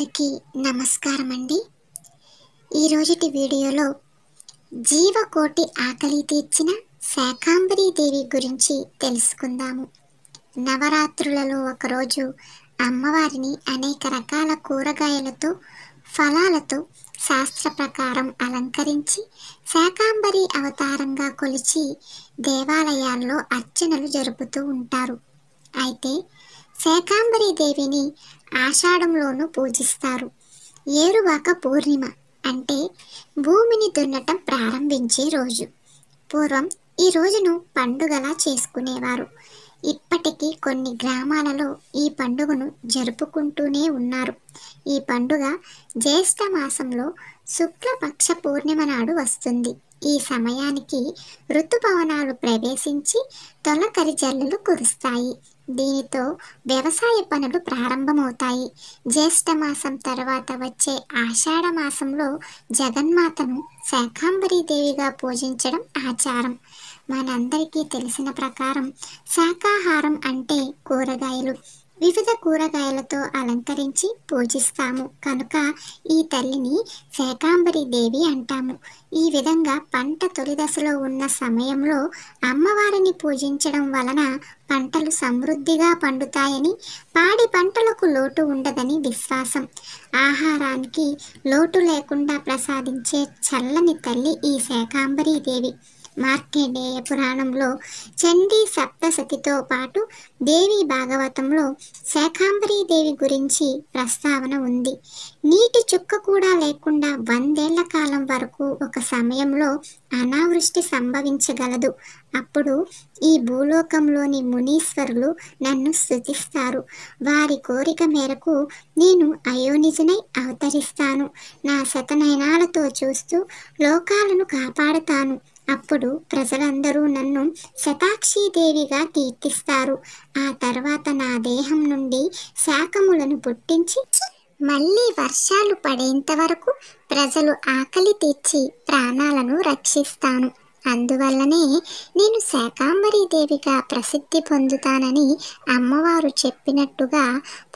అందరికీ నమస్కారం అండి. ఈరోజుటి వీడియోలో జీవకోటి ఆకలి తీర్చిన శాకాంబరీ దేవి గురించి తెలుసుకుందాము. నవరాత్రులలో ఒకరోజు అమ్మవారిని అనేక రకాల కూరగాయలతో ఫలాలతో శాస్త్ర ప్రకారం అలంకరించి శాకాంబరీ అవతారంగా కొలిచి దేవాలయాల్లో అర్చనలు జరుపుతూ ఉంటారు. అయితే శాకాంబరీ దేవిని ఆషాఢంలోనూ పూజిస్తారు. ఏరువాక పూర్ణిమ అంటే భూమిని దున్నటం ప్రారంభించే రోజు. పూర్వం ఈ రోజును పండుగలా చేసుకునేవారు. ఇప్పటికీ కొన్ని గ్రామాలలో ఈ పండుగను జరుపుకుంటూనే ఉన్నారు. ఈ పండుగ జ్యేష్ఠ మాసంలో శుక్లపక్ష పూర్ణిమ నాడు వస్తుంది. ఈ సమయానికి ఋతుపవనాలు ప్రవేశించి తొలకరి జల్లులు కురుస్తాయి. దీనితో వ్యవసాయ పనులు ప్రారంభమవుతాయి. జ్యేష్ఠ మాసం తర్వాత వచ్చే ఆషాఢ మాసంలో జగన్మాతను శాకాంబరీ దేవిగా పూజించడం ఆచారం. మనందరికీ తెలిసిన ప్రకారం శాకాహారం అంటే కూరగాయలు. వివిధ కూరగాయలతో అలంకరించి పూజిస్తాము కనుక ఈ తల్లిని శాకాంబరీ దేవి అంటాము. ఈ విధంగా పంట తొలి దశలో ఉన్న సమయంలో అమ్మవారిని పూజించడం వలన పంటలు సమృద్ధిగా పండుతాయని, పాడి పంటలకు లోటు ఉండదని విశ్వాసం. ఆహారానికి లోటు లేకుండా ప్రసాదించే చల్లని తల్లి ఈ శాకాంబరీ దేవి. మార్కండేయ పురాణంలో చండీ సప్తసతితో పాటు దేవి భాగవతంలో శాకాంబరీ దేవి గురించి ప్రస్తావన ఉంది. నీటి చుక్క కూడా లేకుండా 100 ఏళ్ల కాలం వరకు ఒక సమయంలో అనావృష్టి సంభవించగలదు. అప్పుడు ఈ భూలోకంలోని మునీశ్వరులు నన్ను స్తుతిస్తారు. వారి కోరిక మేరకు నేను అయోనిజనై అవతరిస్తాను. నా శతనయనాలతో చూస్తూ లోకాలను కాపాడుతాను. అప్పుడు ప్రజలందరూ నన్ను శతాక్షీదేవిగా కీర్తిస్తారు. ఆ తర్వాత నా దేహం నుండి శాకములను పుట్టించి మళ్ళీ వర్షాలు పడేంత వరకు ప్రజలు ఆకలి తీర్చి ప్రాణాలను రక్షిస్తాను. అందువల్లనే నేను శాకాంబరీ దేవిగా ప్రసిద్ధి పొందుతానని అమ్మవారు చెప్పినట్టుగా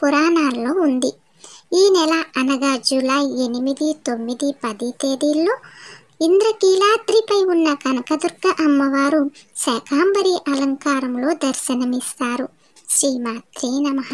పురాణాల్లో ఉంది. ఈ నెల అనగా జూలై 8, 9, 10 తేదీల్లో ఇంద్రకీలాద్రిపై ఉన్న కనకదుర్గ అమ్మవారు శాకాంబరీ అలంకారంలో దర్శనమిస్తారు. శ్రీమాత్రే నమః.